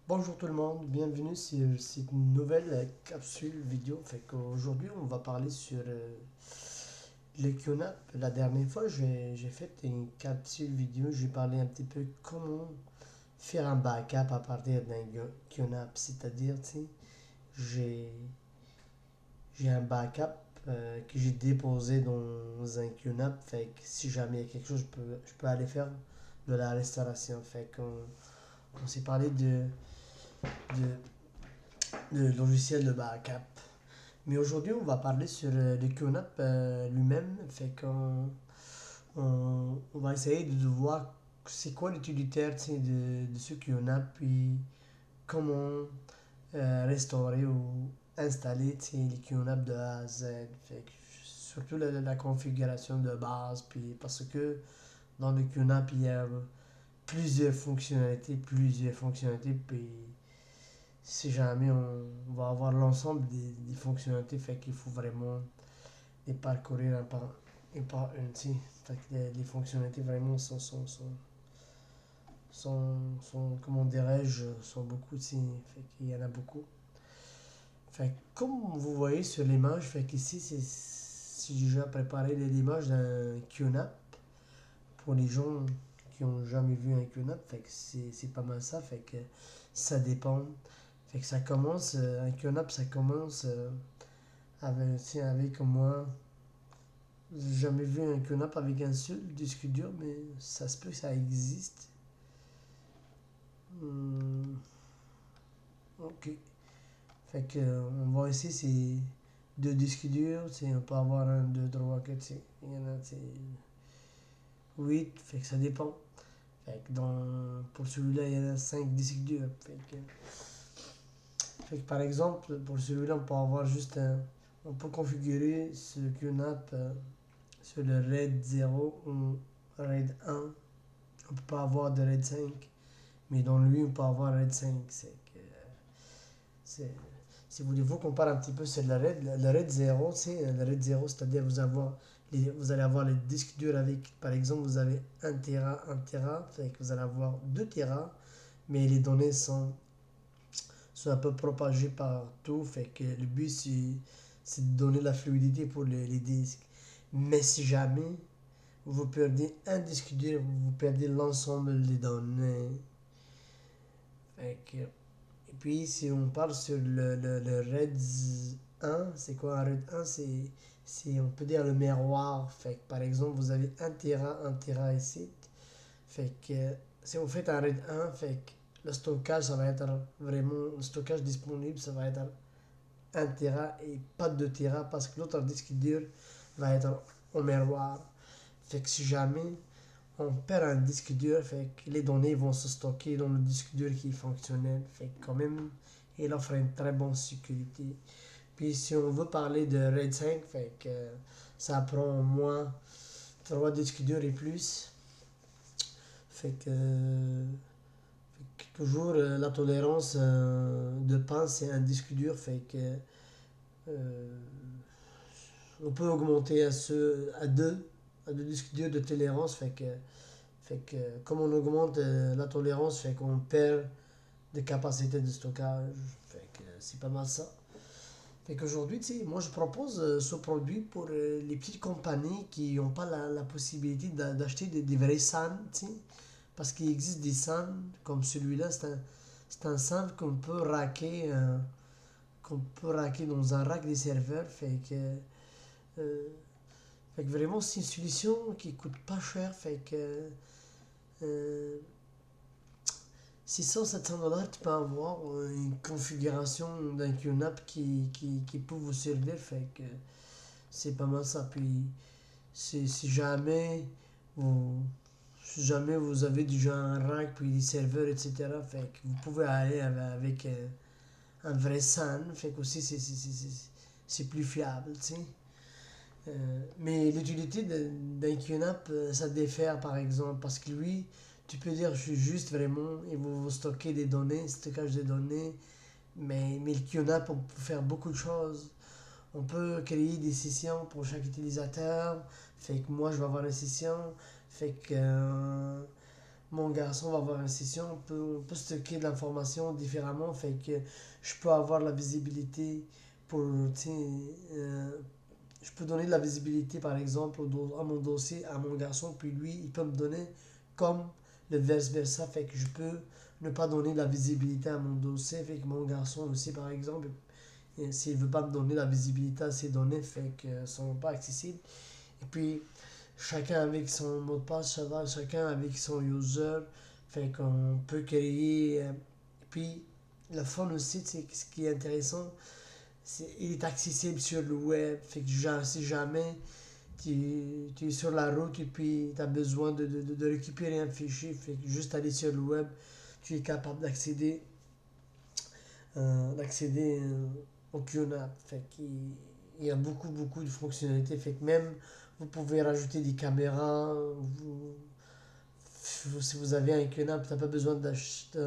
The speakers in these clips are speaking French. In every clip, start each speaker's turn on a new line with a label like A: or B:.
A: Bonjour tout le monde, bienvenue sur cette nouvelle capsule vidéo. Fait qu'aujourd'hui, on va parler sur les QNAP. La dernière fois, j'ai fait une capsule vidéo, j'ai parlé un petit peu comment faire un backup à partir d'un QNAP. C'est-à-dire, tu sais, j'ai j'ai un backup que j'ai déposé dans un QNAP. Fait que si jamais il y a quelque chose, je peux aller faire de la restauration. Fait qu'on s'est parlé de le logiciel de backup. Mais aujourd'hui, on va parler sur le QNAP lui-même. Fait qu'on va essayer de voir c'est quoi l'utilitaire tu sais, de ce QNAP, puis comment restaurer ou installer tu sais, les QNAP de A à Z. Fait que surtout la configuration de base, puis parce que dans le QNAP, il y a plusieurs fonctionnalités, puis si jamais on va avoir l'ensemble des fonctionnalités, fait qu'il faut vraiment les parcourir un par une, tu sais. Fait que les fonctionnalités vraiment comment dirais-je, sont beaucoup, tu sais. Fait qu'il y en a beaucoup. Fait que comme vous voyez sur l'image, fait qu'ici, si j'ai déjà préparé l'image d'un QNAP pour les gens qui ont jamais vu un QNAP, fait que c'est pas mal ça, fait que ça dépend. Fait que ça commence, un QNAP, ça commence avec, tu sais, avec moi. J'ai jamais vu un QNAP avec un seul disque dur, mais ça se peut que ça existe. Hmm, ok. Fait que, on va essayer ces deux disques durs. On peut avoir un, deux, trois, quatre, il y en a, 8. Fait que ça dépend. Fait que pour celui-là, il y en a 5 disques durs. Fait que par exemple, pour celui-là, on peut avoir juste un. On peut configurer ce QNAP sur le RAID 0 ou RAID 1. On peut pas avoir de RAID 5, mais dans lui, on peut avoir RAID 5. C'est, si voulez-vous qu'on parle un petit peu sur le RAID 0, le RAID 0, c'est-à-dire vous allez avoir les disques durs avec, par exemple, vous avez 1 Tera, fait que vous allez avoir 2 Tera, mais les données sont un peu propagées partout, fait que le but, c'est de donner la fluidité pour les disques. Mais si jamais vous perdez un disque dur, vous perdez l'ensemble des données. Fait que, et puis, si on parle sur le RAID 1, c'est quoi un RAID 1? On peut dire le miroir. Fait que, par exemple, vous avez 1 Tera ici. Fait que, si vous faites un RAID 1, fait que le stockage, ça va être vraiment, le stockage disponible, ça va être 1 Tera et pas 2 Tera parce que l'autre disque dur va être au miroir. Fait que si jamais on perd un disque dur, fait que les données vont se stocker dans le disque dur qui est fonctionnel. Fait que quand même, il offre une très bonne sécurité. Puis si on veut parler de RAID 5, fait que ça prend au moins 3 disques durs et plus. Fait que toujours la tolérance de panne, c'est un disque dur. Fait que euh, on peut augmenter à deux disques durs de tolérance. Fait que comme on augmente la tolérance, fait qu'on perd de capacité de stockage. Fait que c'est pas mal ça. Fait qu'aujourd'hui, tu sais, moi je propose ce produit pour les petites compagnies qui n'ont pas la possibilité d'acheter des vrais SAN, tu sais. Parce qu'il existe des SAN comme celui-là, c'est un SAN qu'on peut racker dans un rack des serveurs. Euh, fait que vraiment, c'est une solution qui coûte pas cher. Fait que euh, 600-700 $, tu peux avoir une configuration d'un QNAP qui peut vous servir. Fait que c'est pas mal ça. Puis si vous, jamais vous avez déjà un rack, puis des serveurs, etc., fait que vous pouvez aller avec un vrai SAN. Fait que aussi, c'est plus fiable, tu sais. Mais l'utilité d'un QNAP, ça diffère par exemple, parce que lui, tu peux dire je suis juste vraiment, et vous stockez des données, stockage des données, mais le QNAP, on peut faire beaucoup de choses. On peut créer des sessions pour chaque utilisateur, fait que moi je vais avoir une session, fait que mon garçon va avoir une session, on peut stocker de l'information différemment, fait que je peux avoir la visibilité pour, tu sais, euh, je peux donner de la visibilité par exemple à mon dossier, à mon garçon, puis lui, il peut me donner comme le vice-versa, fait que je peux ne pas donner de la visibilité à mon dossier, fait que mon garçon aussi par exemple, s'il veut pas me donner la visibilité à ses données, fait que sont pas accessibles. Et puis, chacun avec son mot de passe, chacun avec son user. Fait qu'on peut créer. Puis, le fun aussi, c'est ce qui est intéressant, il est accessible sur le web. Fait que si jamais tu es sur la route et puis tu as besoin de récupérer un fichier, fait que juste aller sur le web, tu es capable d'accéder au QNAP. Fait qu'il y a beaucoup de fonctionnalités. Fait que même vous pouvez rajouter des caméras. Si vous avez un QNAP, tu n'as pas besoin d'acheter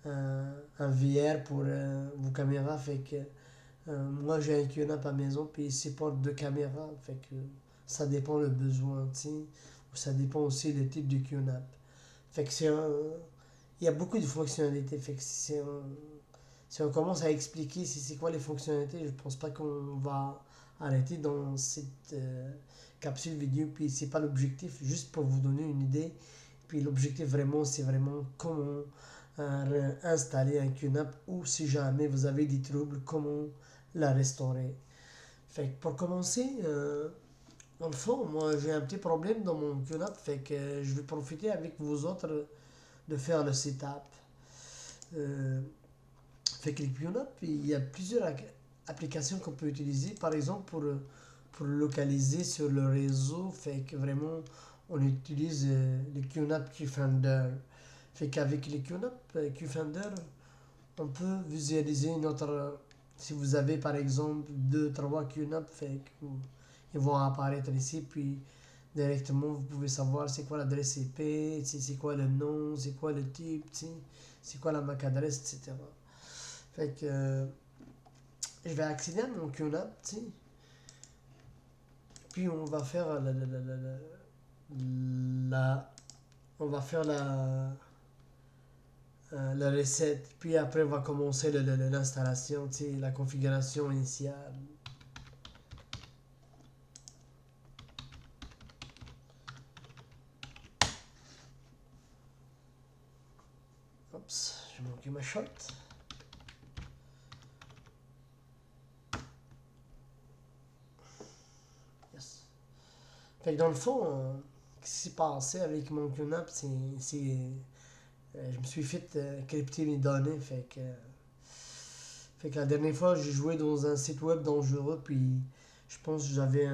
A: un VR pour vos caméras. Fait que moi j'ai un QNAP à la maison puis il supporte deux caméras. Fait que ça dépend le besoin, tu sais. Ça dépend aussi le type de QNAP. Fait que il y a beaucoup de fonctionnalités. Fait que si on commence à expliquer c'est quoi les fonctionnalités, je pense pas qu'on va arrêter dans cette capsule vidéo. Puis c'est pas l'objectif, juste pour vous donner une idée. Puis l'objectif vraiment, c'est vraiment comment installer un QNAP ou si jamais vous avez des troubles, comment la restaurer. Fait que pour commencer, dans le fond, moi j'ai un petit problème dans mon QNAP, fait que je vais profiter avec vous autres de faire le setup. Euh, Fait que les QNAP, il y a plusieurs applications qu'on peut utiliser, par exemple pour localiser sur le réseau. Fait que vraiment, on utilise les QNAP QFinder. Fait qu'avec les QNAP QFinder, on peut visualiser notre. Si vous avez par exemple 2 3 QNAP, fait que ils vont apparaître ici, puis directement vous pouvez savoir c'est quoi l'adresse IP, c'est quoi le nom, c'est quoi le type, c'est quoi la MAC adresse, etc. Fait que je vais accéder à mon QNAP, tu sais. Puis on va faire la- on va faire la recette. Puis après, on va commencer l'installation, tu sais, la configuration initiale. Oups, j'ai manqué ma shot. Yes. Fait que dans le fond, ce qui s'est passé avec mon QNAP, je me suis fait crypter mes données. Fait que la dernière fois, j'ai joué dans un site web dangereux, puis je pense que j'avais,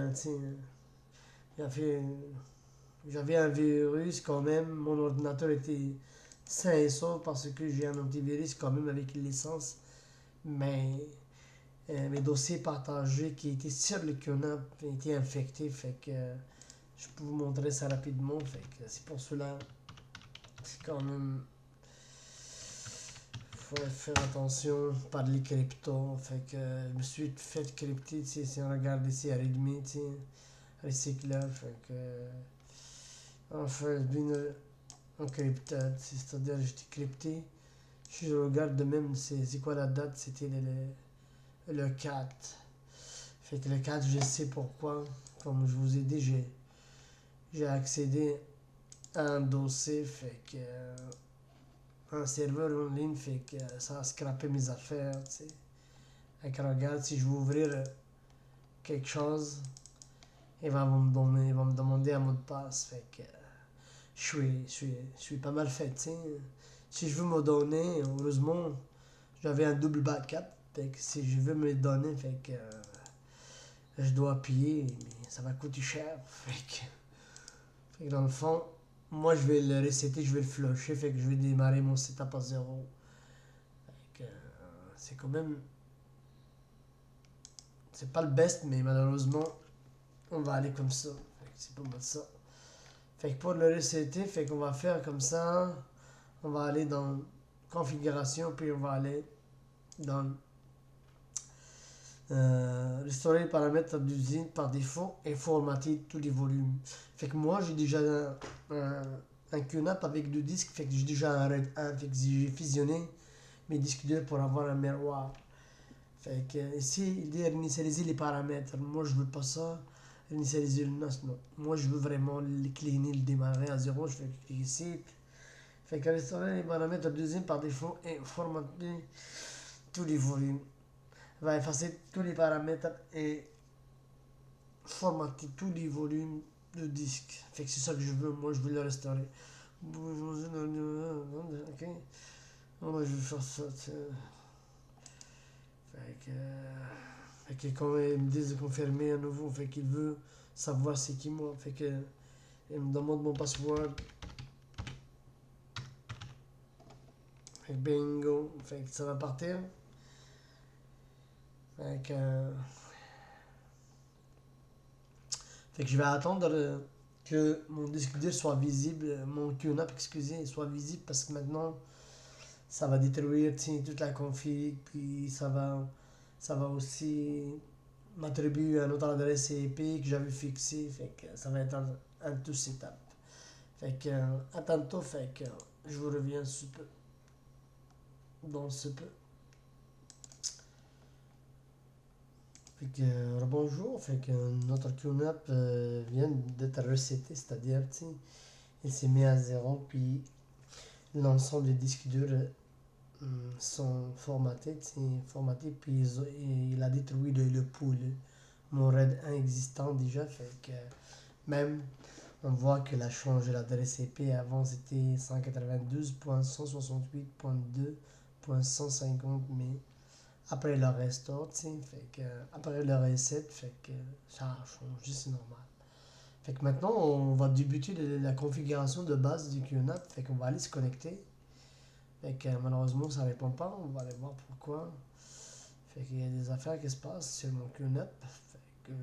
A: j'avais un virus quand même. Mon ordinateur était sain et sauf parce que j'ai un antivirus quand même avec une licence. Mais mes dossiers partagés qui étaient sur le QNAP étaient infectés. Fait que je peux vous montrer ça rapidement. Fait que c'est pour cela. C'est quand même. Faut faire attention par les cryptos. Fait que je me suis fait crypter. Si on regarde ici à Redmi, recycleur. Fait que. Enfin, bien encrypted. C'est-à-dire, j'étais crypté. Si je regarde de même, c'est quoi la date? C'était le 4. Fait que le 4, je sais pourquoi. Comme je vous ai dit, j'ai accédé à un dossier. Fait que. Un serveur en ligne, fait que ça a scrappé mes affaires, tu sais. Fait que regarde, si je veux ouvrir quelque chose, il va me demander un mot de passe. Fait que je suis pas mal fait, tu sais. Si je veux me donner, heureusement, j'avais un double backup. Fait que si je veux me donner, fait que je dois payer, mais ça va coûter cher. Fait que dans le fond, moi je vais le resetter, je vais le flusher, fait que je vais démarrer mon setup à zéro. Fait que c'est quand même. C'est pas le best, mais malheureusement, on va aller comme ça. Fait que c'est pas mal ça. Fait que pour le resetter, fait qu'on va faire comme ça. On va aller dans configuration, puis on va aller dans Restaurer les paramètres d'usine par défaut et formater tous les volumes. Fait que moi, j'ai déjà un QNAP avec deux disques, fait que j'ai déjà un RAID 1, fait que j'ai fusionné mes disques durs pour avoir un miroir. Fait que ici, il dit initialiser les paramètres. Moi, je veux pas ça. Initialiser le NAS, non. Moi, je veux vraiment le cleaner, le démarrer à zéro. Je fais cliquer ici. Fait que restaurer les paramètres d'usine par défaut et formater tous les volumes. Va effacer tous les paramètres et formater tous les volumes de disque. Fait que c'est ça que je veux. Moi, je veux le restaurer. Ok. Moi, je veux faire ça. Fait que quand ils me disent de confirmer à nouveau, fait qu'il veut savoir c'est qui moi. Fait que il me demande mon password. Fait que bingo. Fait que ça va partir. Fait que, fait que je vais attendre que mon disque dur soit visible, mon QNAP, excusez, soit visible parce que maintenant ça va détruire toute la config, puis ça va aussi m'attribuer une autre adresse IP que j'avais fixée, fait que ça va être un tout setup. Fait que, à tantôt, fait que je vous reviens sous peu, dans ce peu. Fait que, bonjour, fait que notre QNAP vient d'être reseté, c'est-à-dire, il s'est mis à zéro, puis l'ensemble des disques durs sont formatés, puis il a détruit le pool, mon RAID 1 existant déjà, fait que même on voit qu'il a changé l'adresse IP, avant c'était 192.168.2.150, mais après le restore, fait que après le reset, fait que ça a changé, c'est normal. Fait que maintenant on va débuter la configuration de base du QNAP, fait qu'on va aller se connecter. Fait que malheureusement ça répond pas, on va aller voir pourquoi. Fait qu'il y a des affaires qui se passent sur mon QNAP, fait que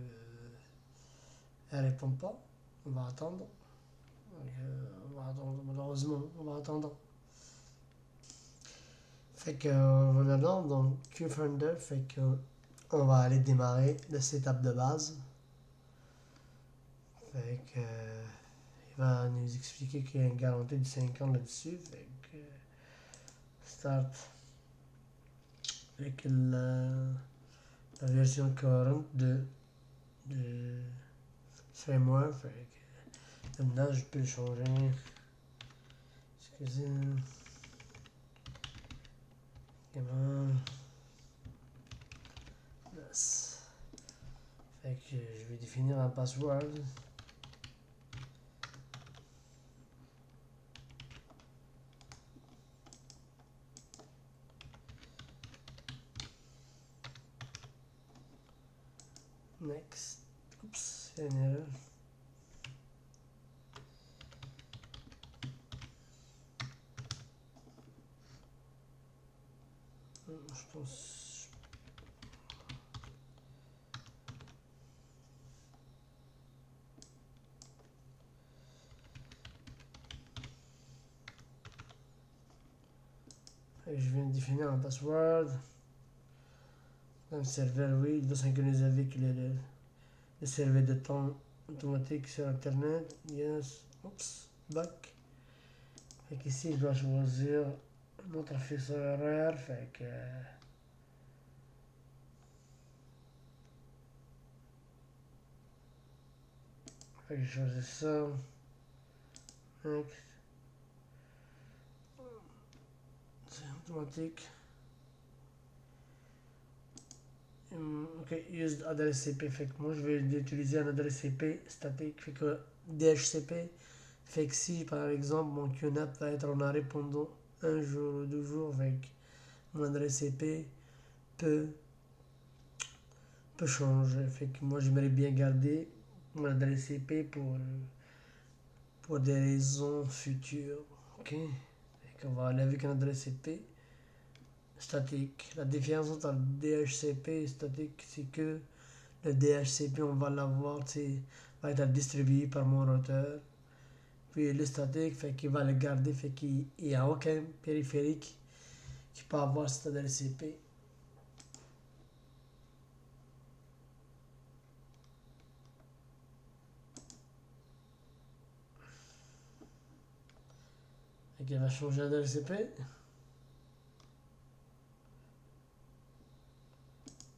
A: elle répond pas, on va attendre. On va attendre, malheureusement, on va attendre. Fait que en allant dans QFinder, fait que on va aller démarrer le setup de base. Fait que il va nous expliquer qu'il y a une garantie de 5 ans là-dessus. Fait que start avec la version current de framework. Fait que maintenant je peux le changer. Excusez. Comment. Yes. Fait que je vais définir un password. Next. Oups, il y a une erreur. Je pense. Fait que je viens de définir un password. Un serveur, oui, il doit synchroniser avec le serveur de temps automatique sur internet. Yes. Oups, back. Fait qu'ici, je dois choisir notre faisceau horaire. Fait que je choisis ça. Next. C'est automatique. Ok, use adresse IP. Fait que moi, je vais utiliser une adresse IP statique. Fait que DHCP. Fait que si, par exemple, mon QNAP va être en arrêt pendant un jour ou 2 jours, avec mon adresse IP peut, peut changer. Fait que moi, j'aimerais bien garder mon adresse IP pour des raisons futures. Ok? Fait qu'on va aller avec une adresse IP statique. La différence entre le DHCP et statique, c'est que le DHCP, on va l'avoir, va être distribué par mon routeur. Puis le statique, fait qu'il va le garder, fait qu'il n'y a aucun périphérique qui peut avoir cette adresse IP. Fait qu'il va changer de RCP.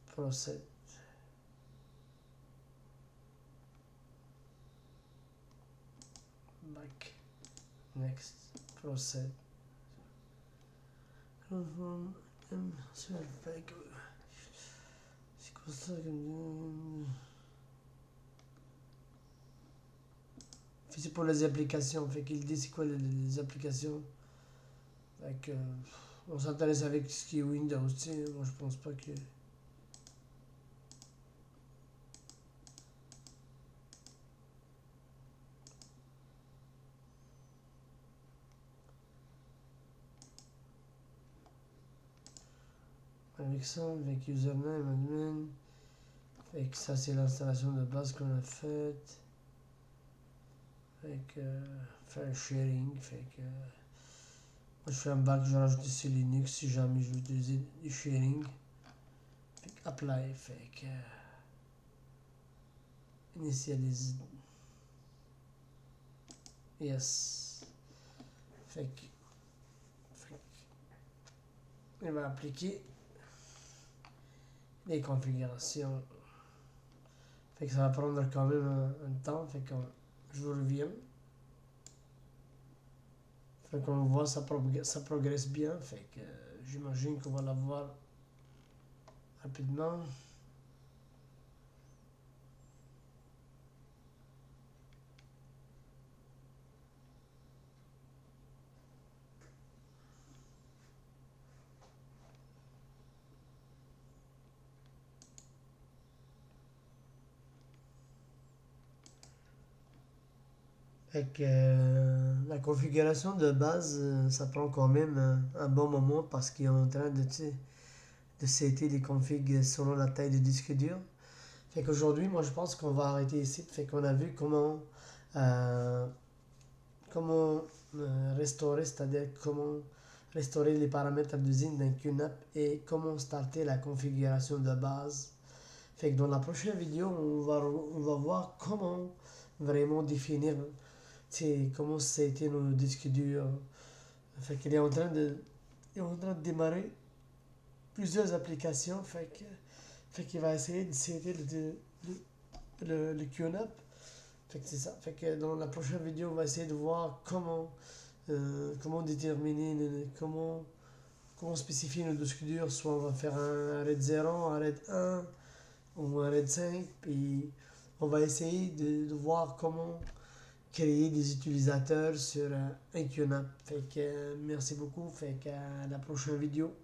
A: Procède. Back. Next. Procède. Transform M sur back. C'est comme ça que... C'est pour les applications. Fait qu'il dit c'est quoi les applications. Fait que... on s'intéresse avec ce qui est Windows. Moi je pense pas que... avec ça, avec username, admin. Fait que ça c'est l'installation de base qu'on a faite. Fait que... faire sharing. Fait que... moi je fais un back, je rajoute ici Linux si jamais je veux utiliser du sharing. Fait que apply. Fait que... initialise. Yes. Fait que... il va appliquer les configurations. Fait que ça va prendre quand même un temps. Fait que je reviens. Fait qu'on voit ça progresse bien. Fait que j'imagine qu'on va l'avoir rapidement. Fait que la configuration de base, ça prend quand même un bon moment parce qu'il est en train de setter les configs selon la taille du disque dur. Fait qu'aujourd'hui, moi je pense qu'on va arrêter ici. Fait qu'on a vu euh, comment restaurer, c'est-à-dire comment restaurer les paramètres d'usine d'un QNAP et comment starter la configuration de base. Fait que dans la prochaine vidéo, on va voir comment vraiment définir comment c'était nos disques durs. Fait qu'il est en train il est en train de démarrer plusieurs applications. Fait qu'il va essayer de setter le QNAP. Fait que c'est ça. Fait que dans la prochaine vidéo, on va essayer de voir comment déterminer, comment spécifier nos disques durs. Soit on va faire un RAID 0, un RAID 1 ou un RAID 5. Puis on va essayer de voir comment créer des utilisateurs sur un QNAP. Fait que merci beaucoup. Fait qu'à la prochaine vidéo.